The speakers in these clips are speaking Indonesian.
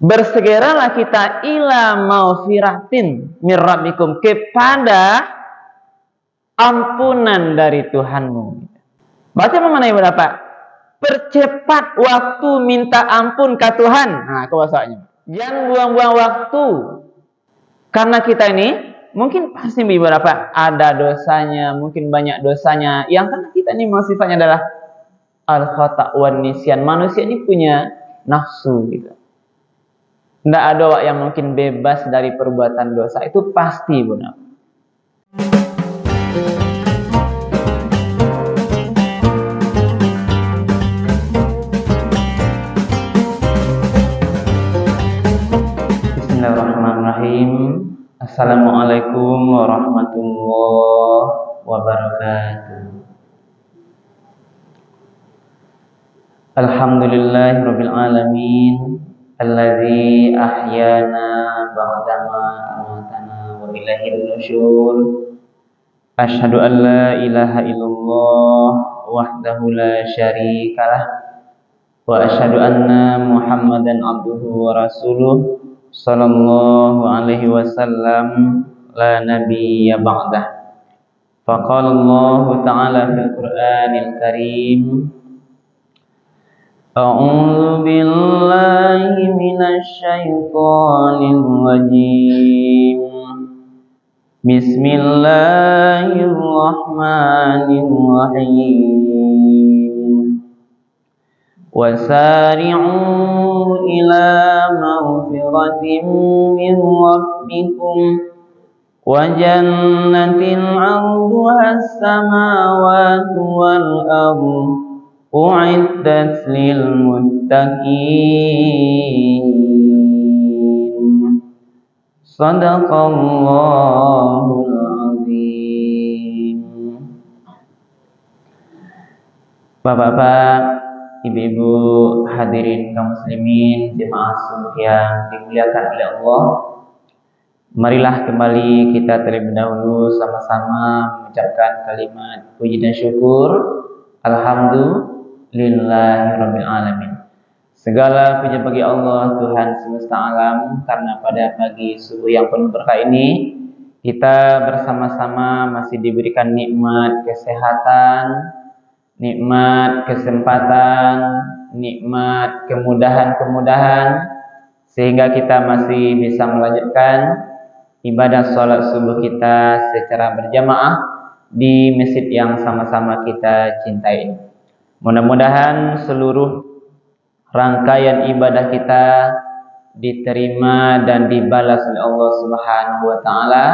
bersegeralah kita ila maufiratin min rabbikum, kepada ampunan dari Tuhanmu. Baca mana ibu bapak? Percepat waktu minta ampun ke Tuhan. Nah, kuasanya. Jangan buang-buang waktu. Karena kita ini mungkin pasti ibu bapak ada dosanya, mungkin banyak dosanya. Yang karena kita ini sifatnya adalah al-khata' wan nisyan. Manusia ini punya nafsu gitu. Tidak ada yang mungkin bebas dari perbuatan dosa. Itu pasti benar. Bismillahirrahmanirrahim. Assalamualaikum warahmatullahi wabarakatuh. Alhamdulillahirabbil alamin. Alladzi ahyana ba'dama amatana wa ilaihil nusyur. Asyhadu an la ilaha illallah wahdahu la syarikalah wa asyhadu anna Muhammadan abduhu wa rasuluh sallallahu alaihi wasallam la nabiyya ba'dah. Faqala Allah ta'ala fil Qur'anil Karim, A'udzu billahi minasy syaithanir rajim. Bismillahirrahmanirrahim. Wasari'u ila maghfiratin min rabbikum wa jannatin 'arduha as-samawati wal ardh u'iddat lil muttaqin. Shadaqallahul azim. Bapak-bapak, ibu-ibu, hadirin kaum muslimin, jemaah subuh yang dimuliakan oleh Allah. Marilah kembali kita terlebih dahulu sama-sama mengucapkan kalimat puji dan syukur. Alhamdulillahirabbil alamin. Segala puji bagi Allah Tuhan semesta alam, karena pada pagi subuh yang penuh berkah ini kita bersama-sama masih diberikan nikmat kesehatan, nikmat kesempatan, nikmat kemudahan-kemudahan, sehingga kita masih bisa melanjutkan ibadah sholat subuh kita secara berjamaah di masjid yang sama-sama kita cintai ini. Mudah-mudahan seluruh rangkaian ibadah kita diterima dan dibalas oleh Allah Subhanahu wa taala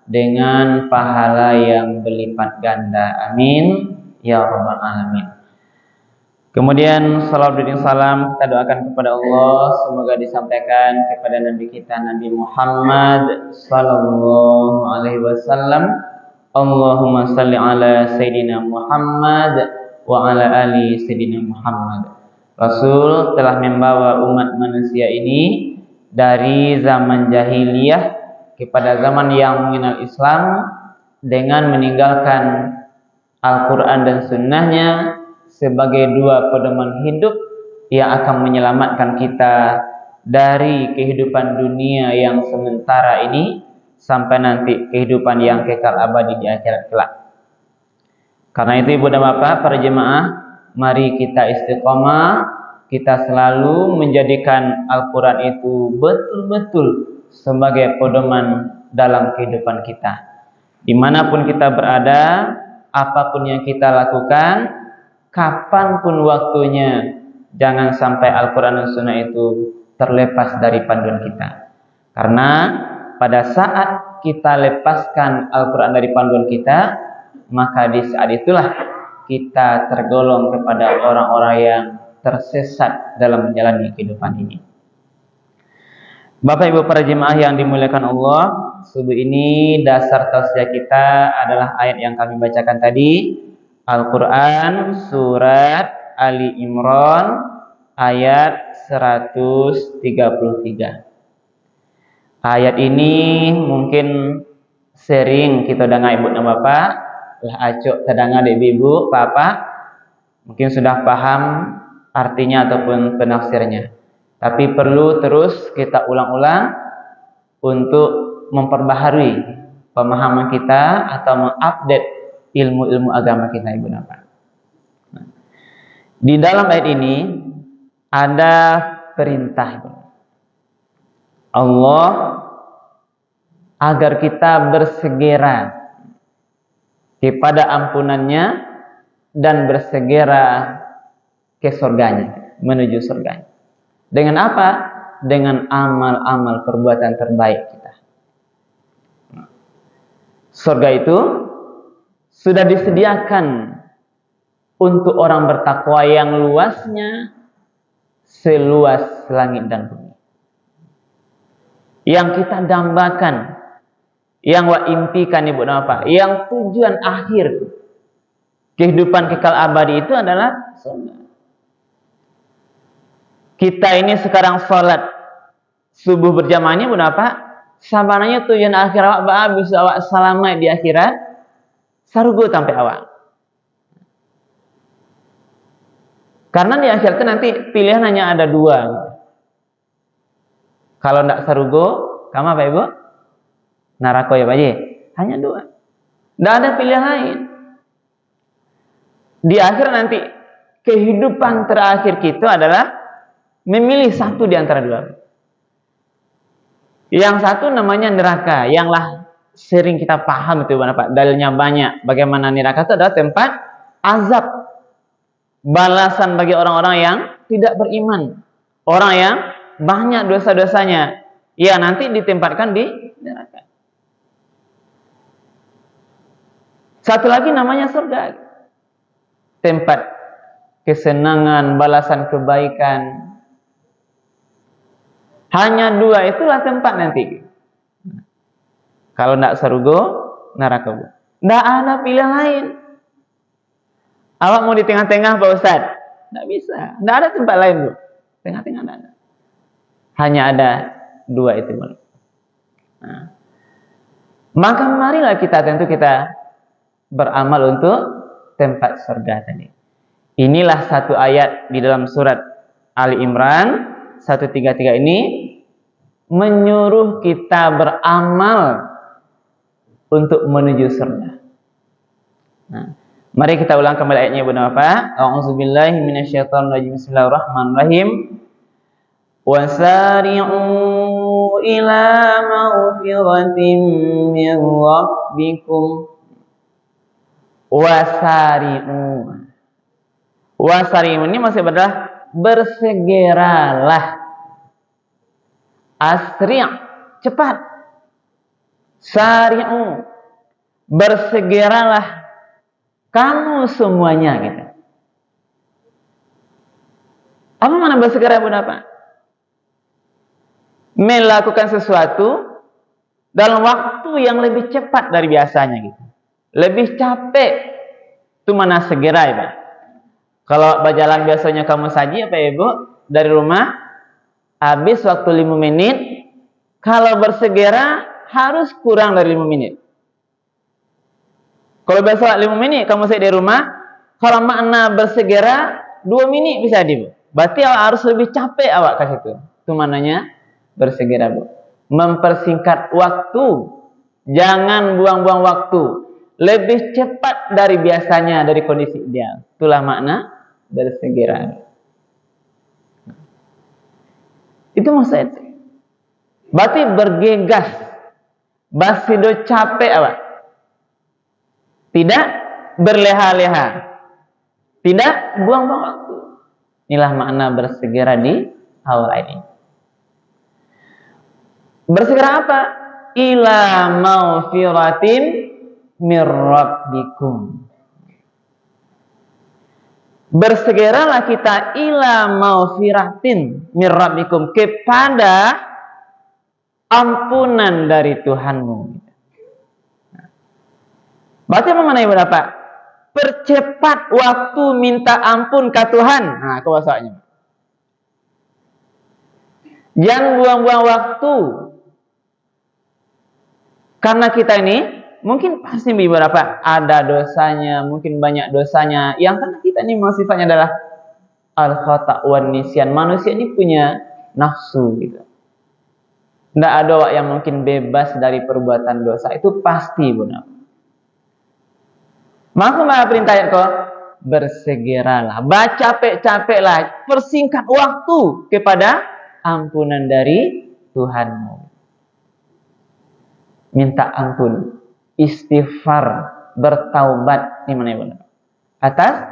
dengan pahala yang berlipat ganda. Amin ya rabbal alamin. Kemudian salawat dan salam kita doakan kepada Allah, semoga disampaikan kepada Nabi kita Nabi Muhammad sallallahu alaihi wasallam. Allahumma salli ala Sayyidina Muhammad wa ala ali Sayyidina Muhammad. Rasul telah membawa umat manusia ini dari zaman jahiliyah kepada zaman yang mengenal Islam dengan meninggalkan Al-Quran dan Sunnahnya sebagai dua pedoman hidup yang akan menyelamatkan kita dari kehidupan dunia yang sementara ini sampai nanti kehidupan yang kekal abadi di akhirat kelak. Karena itu ibu dan bapak, para jemaah, mari kita istiqomah, kita selalu menjadikan Al-Quran itu betul-betul sebagai pedoman dalam kehidupan kita. Dimanapun kita berada, apapun yang kita lakukan, kapanpun waktunya, jangan sampai Al-Quran dan Sunnah itu terlepas dari panduan kita. Karena pada saat kita lepaskan Al-Quran dari panduan kita, maka di saat itulah kita tergolong kepada orang-orang yang tersesat dalam menjalani kehidupan ini. Bapak Ibu para jemaah yang dimuliakan Allah, subuh ini dasar tausiah kita adalah ayat yang kami bacakan tadi, Al-Quran surat Ali Imran ayat 133. Ayat ini mungkin sering kita dengar ibu dan bapak, lah acuk terdengar ibu, bapak, mungkin sudah paham artinya ataupun penafsirnya. Tapi perlu terus kita ulang-ulang untuk memperbaharui pemahaman kita atau mengupdate ilmu-ilmu agama kita, Ibu Bapak. Di dalam ayat ini ada perintah Allah agar kita bersegera kepada ampunannya dan bersegera ke surganya, menuju surganya. Dengan apa? Dengan amal-amal perbuatan terbaik kita. Surga itu sudah disediakan untuk orang bertakwa yang luasnya seluas langit dan bumi. Yang kita dambakan, yang wa impikan, Ibu Bapak, yang tujuan akhir kehidupan kekal abadi itu adalah surga. Kita ini sekarang sholat subuh berjamaah ini, Ibu Bapak, sabananya tujuan akhir awak bisa awak selamat di akhirat, sarugo sampai awak. Karena di akhirat itu nanti pilihan hanya ada dua. Kalau tidak sarugo, kamu apa Ibu? Narako ya Pak Ji? Hanya dua. Tidak ada pilihan lain. Di akhir nanti kehidupan terakhir kita adalah memilih satu di antara dua. Yang satu namanya neraka, yanglah sering kita paham itu Pak. Dalilnya banyak. Bagaimana neraka itu adalah tempat azab, balasan bagi orang-orang yang tidak beriman, orang yang banyak dosa-dosanya. Ya nanti ditempatkan di neraka. Satu lagi namanya surga, tempat kesenangan, balasan kebaikan. Hanya dua itulah tempat nanti. Kalau tidak surga, neraka. Tidak ada pilihan lain. Awak mau di tengah-tengah Pak Ustaz? Tidak bisa. Tidak ada tempat lain, Bu. Tengah-tengah tidak ada. Hanya ada dua itu. Nah. Maka marilah kita beramal untuk tempat surga tadi. Inilah satu ayat di dalam surat Ali Imran 133 ini menyuruh kita beramal untuk menuju surga. Nah, mari kita ulang kembali ayatnya Ibu Bapak. A'udzubillahi minasyaitonirrajim. Bismillahirrahmanirrahim. Wasari'u ila maghfiratin min rabbikum. Wasari'u ini maksudnya adalah bersegeralah. Asri' cepat. Sari'u bersegeralah kamu semuanya gitu. Apa mana bersegera Ibu Bapak? Melakukan sesuatu dalam waktu yang lebih cepat dari biasanya gitu. Lebih capek itu mana segera ya. Kalau berjalan biasanya kamu saji apa ya Ibu? Dari rumah habis waktu 5 menit. Kalau bersegera harus kurang dari 5 menit. Kalau biasa 5 menit kamu saya di rumah, kalau makna bersegera 2 menit bisa Bu. Berarti awak harus lebih capek awak ke situ. Itu maknanya bersegera Bu. Mempersingkat waktu. Jangan buang-buang waktu. Lebih cepat dari biasanya, dari kondisi ideal. Itulah makna bersegera. Itu maksudnya. Berarti bergegas. Basido capek awak. Tidak berleha-leha. Tidak buang-buang waktu. Inilah makna bersegera di awal ini. Bersegera apa? Ila maghfiratin mir rabbikum. Bersegeralah kita ila maghfiratin mir rabbikum, kepada ampunan dari Tuhanmu. Berarti apa mana Ibu Bapak? Percepat waktu minta ampun ke Tuhan. Nah, kuasanya. Jangan buang-buang waktu. Karena kita ini mungkin pasti Ibu Bapak ada dosanya, mungkin banyak dosanya. Yang karena kita ini memang sifatnya adalah al-khata' wan nisyan. Manusia ini punya nafsu gitu. Tidak ada yang mungkin bebas dari perbuatan dosa, itu pasti benar. Maka perintah kok bersegeralah, capek-capeklah, persingkat waktu kepada ampunan dari Tuhanmu. Minta ampun, istighfar, bertaubat di mana benar atas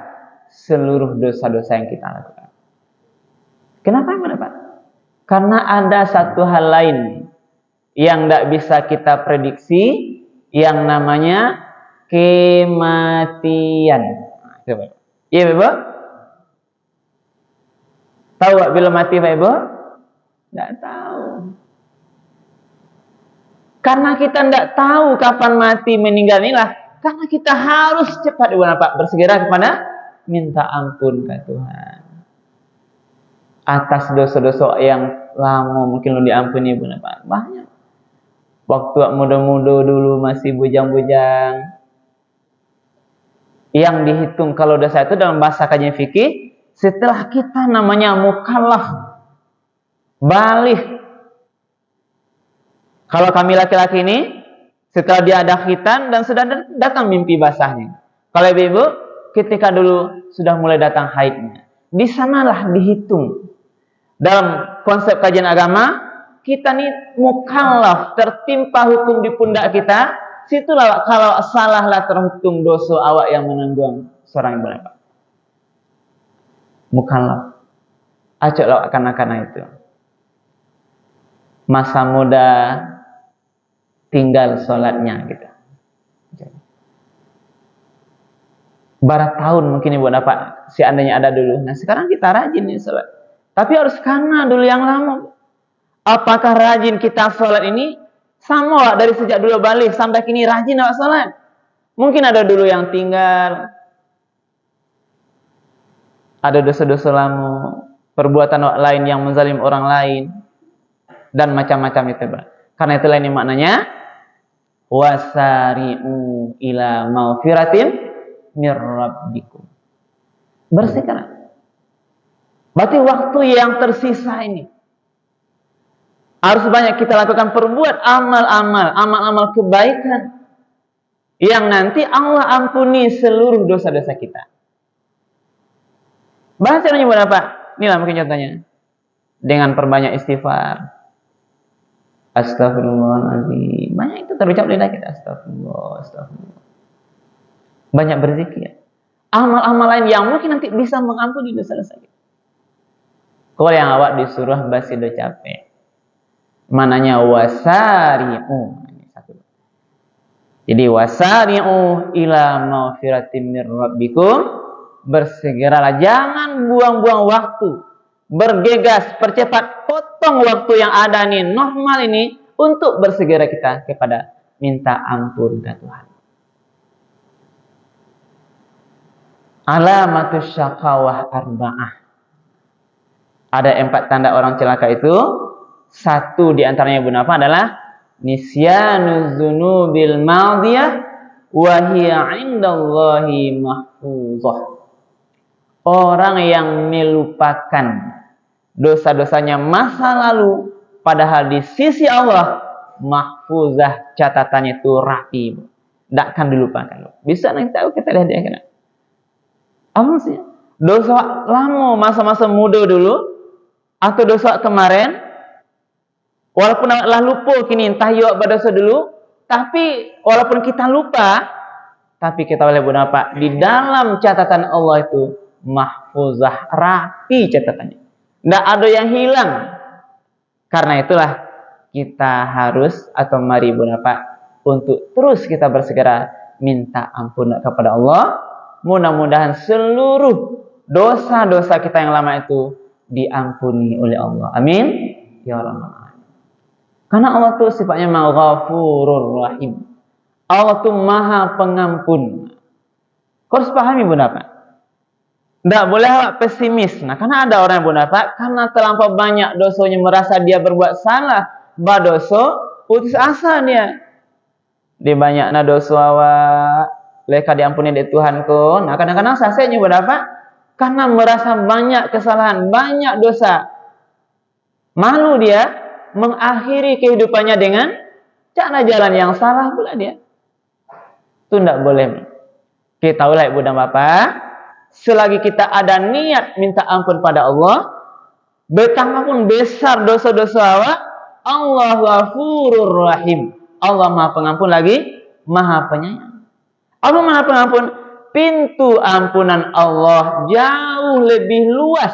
seluruh dosa-dosa yang kita lakukan. Kenapa benar Pak? Karena ada satu hal lain yang tidak bisa kita prediksi, yang namanya kematian. Iya Ibu? Tahu gak bila mati Pak Ibu? Tidak tahu. Karena kita tidak tahu kapan mati meninggal inilah, karena kita harus cepat Ibu Pak bersegera kepada minta ampun ke Tuhan atas dosa-dosa yang lama mungkin belum diampuni Ibu Pak. Banyak. Waktu muda-muda dulu masih bujang-bujang, yang dihitung kalau dosa itu dalam bahasa kajian fikih, setelah kita namanya mukallaf, balik. Kalau kami laki-laki ini, setelah dia ada khitan dan sudah datang mimpi basahnya. Kalau ibu, ketika dulu sudah mulai datang haidnya, di sanalah dihitung. Dalam konsep kajian agama, kita ini mukallaf, tertimpa hukum di pundak kita. Situlah kalau salahlah terhitung dosa awak yang menanggung seorang ibu bapak. Mukallaf. Acoklah akan itu. Masa muda tinggal sholatnya gitu. Barat tahun mungkin ibu bapak seandainya ada dulu. Nah sekarang kita rajin nih sholat. Tapi harus karena dulu yang lama. Apakah rajin kita sholat ini sama lah dari sejak dulu balik sampai kini rajin awak sholat? Mungkin ada dulu yang tinggal, ada dosa-dosa lama, perbuatan lain yang menzalim orang lain, dan macam-macam itu. Karena itulah ini maknanya wasari'u ila maghfiratin mir rabbikum. Bersegera. Berarti waktu yang tersisa ini harus banyak kita lakukan perbuat amal-amal kebaikan yang nanti Allah ampuni seluruh dosa-dosa kita. Bahasanya berapa? Inilah mungkin contohnya. Dengan perbanyak istighfar. Astagfirullahaladzim. Banyak itu terucap lidah kita. Astagfirullah. Banyak berzikir. Amal-amal lain yang mungkin nanti bisa mengampuni dosa-dosa kita. Kalau yang awak disuruh basido capek. Mananya wasari'u. Jadi wasari'u ila maghfiratin mir rabbikum. Bersegeralah, jangan buang-buang waktu. Bergegas, percepat, potong waktu yang ada nih normal ini untuk bersegera kita kepada minta ampun ke Tuhan. Alamatus syaqawah arba'ah. Ada 4 tanda orang celaka itu. Satu di antaranya Ibnu Nafa adalah nisyanuz dzunubil madiyah wa hiya 'indallahi mahfuzah. Orang yang melupakan dosa-dosanya masa lalu padahal di sisi Allah mahfuzah, catatannya itu rapi. Tidak akan dilupakan. Bisa nanti tahu kita lihat di akhirat. Apa sih? Dosa lama masa-masa muda dulu atau dosa kemarin, walaupun Allah lupa kini entah yuk berdosa dulu, tapi walaupun kita lupa, tapi kita boleh berapa di dalam catatan Allah itu mahfuzah, rapi catatannya. Tidak ada yang hilang. Karena itulah kita harus atau mari berapa untuk terus kita bersegera minta ampun kepada Allah. Mudah-mudahan seluruh dosa-dosa kita yang lama itu diampuni oleh Allah. Amin. Ya Rabbal Alamin. Karena Allah itu sifatnya Maghfurur Rahim. Allah itu Maha Pengampun. Kau harus pahami Bunda Pak. Tidak boleh pesimis. Nah, karena ada orang yang Bunda Pak, karena terlampau banyak dosanya merasa dia berbuat salah, berdosa, putus asa dia. Dia banyak dosa awak. Leka diampuni oleh Tuhanku. Nah kadang-kadang sasenya Bunda Pak, karena merasa banyak kesalahan, banyak dosa. Malu dia mengakhiri kehidupannya dengan cara jalan yang salah pula dia. Itu tidak boleh. Kita tahu lah ibu dan bapak, selagi kita ada niat minta ampun pada Allah, betapapun besar dosa-dosa awak, Allah Ghafurur Rahim. Allah Maha Pengampun lagi Maha Penyayang. Allah Maha Pengampun. Pintu ampunan Allah jauh lebih luas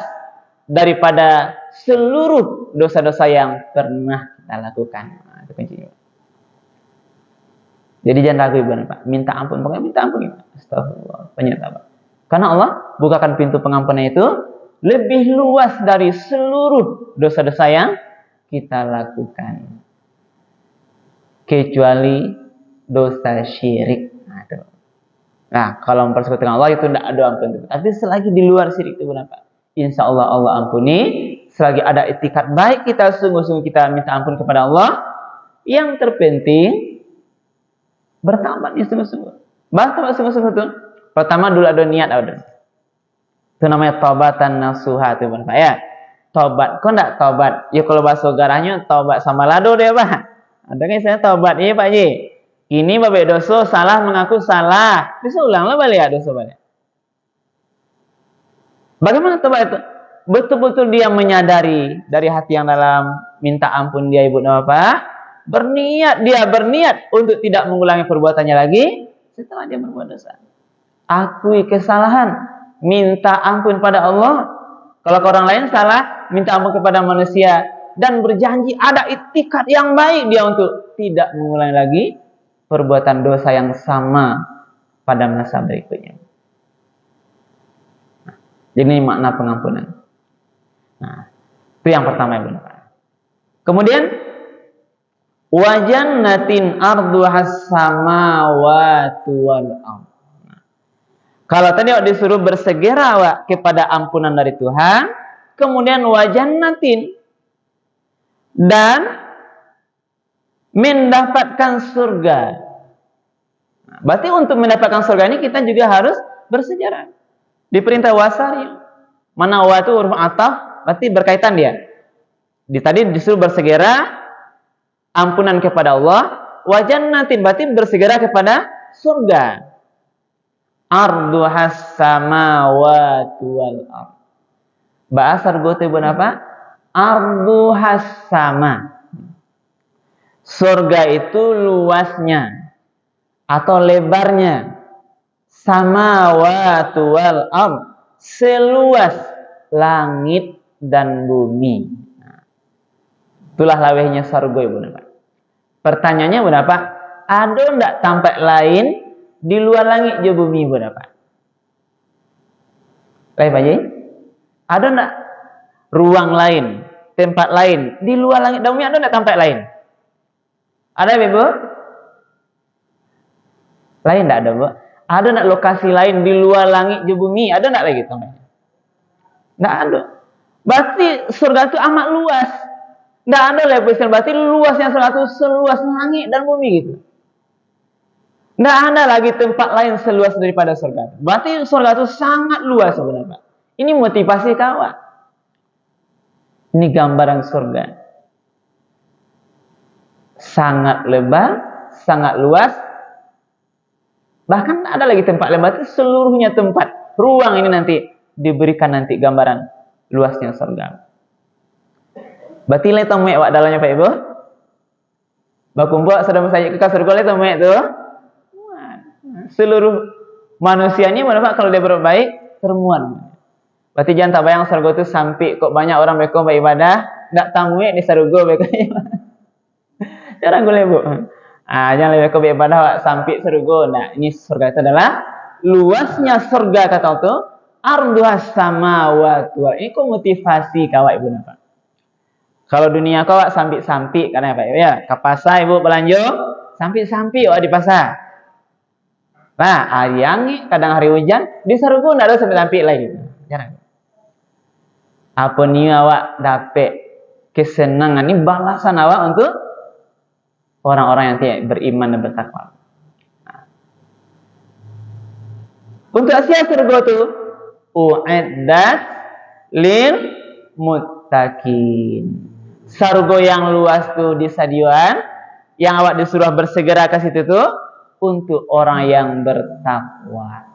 daripada seluruh dosa-dosa yang pernah kita lakukan. Nah, itu kuncinya. Jadi jangan ragu ibu dan bapak, minta ampun, pokoknya minta ampun. Astagfirullah, penyatapan. Karena Allah bukakan pintu pengampunan itu lebih luas dari seluruh dosa-dosa yang kita lakukan, kecuali dosa syirik. Nah, kalau mempersekutukan Allah itu tidak ada ampun. Tapi selagi di luar syirik itu berapa? Insya Allah Allah ampuni. Selagi ada itikat baik kita, sungguh-sungguh kita minta ampun kepada Allah. Yang terpenting bertaubatnya sungguh-sungguh. Bertaubat sungguh-sungguh itu. Pertama dulu ada niat ada. Itu namanya taubatan nasuha itu berapa ya? Taubat. Kok enggak taubat? Ya kalau bahasa garahnya taubat sama lado deh Pak. Ada kan saya taubat. Iya Pak Ji. Ini babek dosa, salah mengaku salah. Bisa ulanglah balik ya dosa balik. Bagaimana taubat itu? Betul-betul dia menyadari dari hati yang dalam, minta ampun dia ibu dan bapak, berniat untuk tidak mengulangi perbuatannya lagi setelah dia berbuat dosa. Akui kesalahan, minta ampun pada Allah. Kalau ke orang lain salah, minta ampun kepada manusia dan berjanji ada itikat yang baik dia untuk tidak mengulangi lagi perbuatan dosa yang sama pada masa berikutnya. Nah, jadi ini makna pengampunan. Nah, itu yang pertama ibu. Kemudian wajannatin arduhas samawati wal ardh. Kalau tadi disuruh bersegera kepada ampunan dari Tuhan, kemudian wajannatin dan mendapatkan surga. Nah, berarti untuk mendapatkan surga ini kita juga harus bersejarah. Diperintah wasari. Mana wa itu huruf ataf, berarti berkaitan dia. Tadi disuruh bersegera ampunan kepada Allah, wajannatin berarti bersegera kepada surga. Arduhas samawati wal ardh. Bahasa argote apa? Arduhas sama. Surga itu luasnya atau lebarnya, samawati wal ardh, seluas langit dan bumi. Nah, itulah lawehnya surga ibu bapak. Pertanyaannya berapa? Ada enggak tempat lain di luar langit dan bumi ibu bapak? Baik Pak Ji? Ada enggak ruang lain, tempat lain di luar langit dan bumi? Ada enggak tempat lain? Ada Ibu? Lain enggak ada, Bu? Ada enggak lokasi lain di luar langit dan bumi? Ada enggak lagi tempatnya? Enggak ada. Berarti surga itu amat luas. Enggak ada level, berarti luasnya surga itu seluas langit dan bumi gitu. Enggak ada lagi tempat lain seluas daripada surga. Berarti surga itu sangat luas sebenarnya. Ini motivasi kawan. Ini gambaran surga. Sangat lebar, sangat luas. Bahkan ada lagi tempat lebar, itu seluruhnya tempat. Ruang ini nanti diberikan nanti gambaran luasnya surga. Berarti le tomek wak dalamnya Pak Ibu? Bakumpul sudah saya ke surga le tomek tu. Seluruh manusianya berapa kalau dia berbuat baik termuat. Berarti jangan tak bayang surga itu sampai kok banyak orang mereka beribadah, ndak tamunya di surga mereka. Jarang boleh Bu. Jangan lebih ke ibadah sampai surga. Nah, ini surga itu adalah luasnya surga kata itu arduhas samawati wal ardh. Ini motivasi kawak Ibu napa. Kalau dunia kawak sampai karena apa ya? Ke pasar Ibu belanja sampai di pasar. Nah, hari yang kadang hari hujan di surga enggak ada sampai lagi. Jarang. Apa nih awak dapat kesenangan ini balasan awak untuk orang-orang yang tidak beriman dan bertakwa. Nah. Untuk siapa surga itu? U'iddat lil muttaqin. Surga yang luas tuh di stadion, yang awak disuruh bersegera ke situ tuh untuk orang yang bertakwa.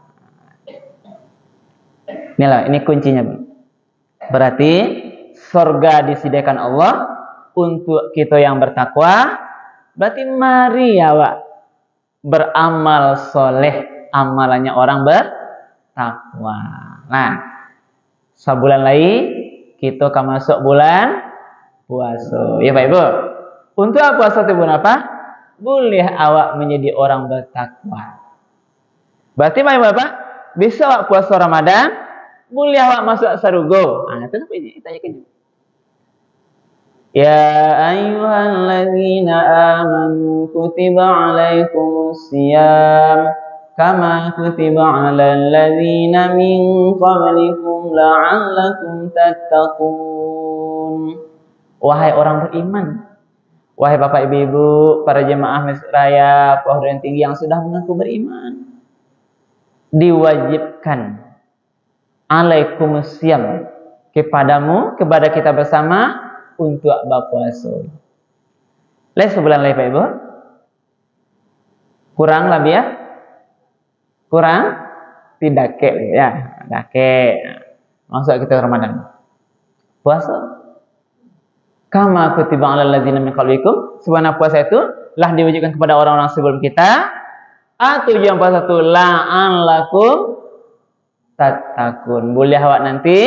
Inilah, ini kuncinya. Berarti surga disediakan Allah untuk kita yang bertakwa. Berarti mari awak beramal soleh, amalannya orang bertakwa. Nah, sebulan lagi kita akan masuk bulan puasa. Ya Pak Ibu. Untuk puasa itu bulan apa? Boleh awak menjadi orang bertakwa. Berarti Pak Ibu apa? Bisa awak puasa Ramadan, boleh awak masuk surga. Nah, itu apa tanya ke Ya ayyuhalladzina amanu kutiba alaikumus siyam kama kutiba alal ladzina min qablikum la'allakum tattaqun. Wahai orang beriman, wahai Bapak Ibu, para jemaah Masjid Raya Pohon Tinggi yang sudah mengaku beriman, diwajibkan alaikumus siyam kepadamu, kepada kita bersama untuk berpuasa. Sebulan lagi Pak Ibu. Kurang lebih ya? Kurang? Tidak ke ya, dake. Masuk kita Ramadan. Puasa. Kama kutiba 'alal ladzina min qablikum. Sebenarnya puasa itu lah diwajibkan kepada orang-orang sebelum kita. Tujuan puasa itu la'allakum tattaqun. Boleh awak nanti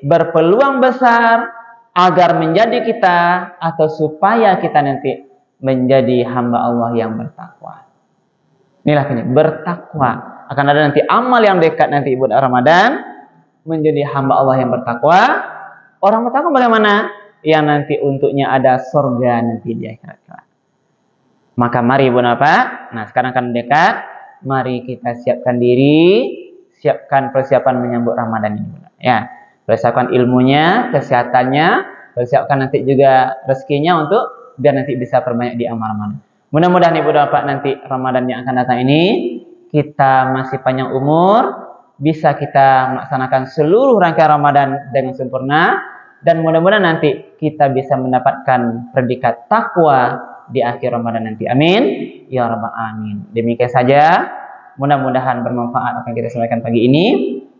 berpeluang besar agar menjadi kita atau supaya kita nanti menjadi hamba Allah yang bertakwa. Inilah bertakwa. Akan ada nanti amal yang dekat nanti bulan Ramadan menjadi hamba Allah yang bertakwa. Orang bertakwa bagaimana? Yang nanti untuknya ada surga nanti di akhirat kelak. Maka mari Ibu Napa. Nah, sekarang kan dekat. Mari kita siapkan diri, siapkan persiapan menyambut Ramadan ini. Ya. Persiapkan ilmunya, kesehatannya, persiapkan nanti juga rezekinya untuk biar nanti bisa perbanyak di amal Ramadan. Mudah-mudahan Ibu Bapak nanti Ramadan yang akan datang ini kita masih panjang umur, bisa kita melaksanakan seluruh rangkaian Ramadan dengan sempurna, dan mudah-mudahan nanti kita bisa mendapatkan predikat takwa di akhir Ramadan nanti. Amin ya rabbal alamin. Demikian saja, mudah-mudahan bermanfaat apa yang kita sampaikan pagi ini.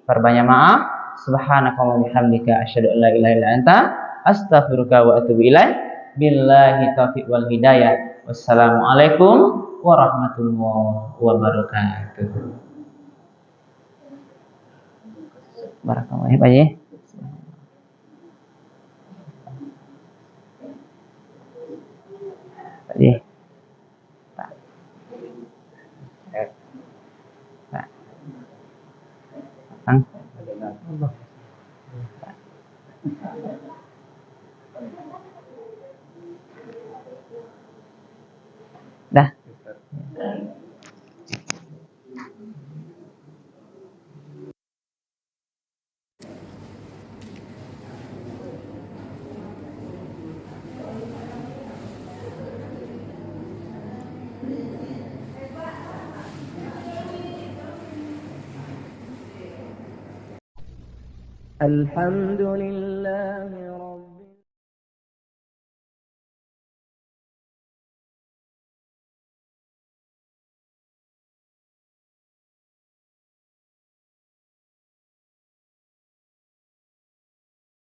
Perbanyak maaf. Subhanakallahumma bihamdika asyhadu an la ilaha illa anta astaghfiruka wa atubu ilaik. Billahi taufiq wal hidayah. Wassalamualaikum warahmatullahi wabarakatuh. Barakallahu Pak Haji. Pak Haji. Pak. Pak. Kang. Dah. Alhamdulillah.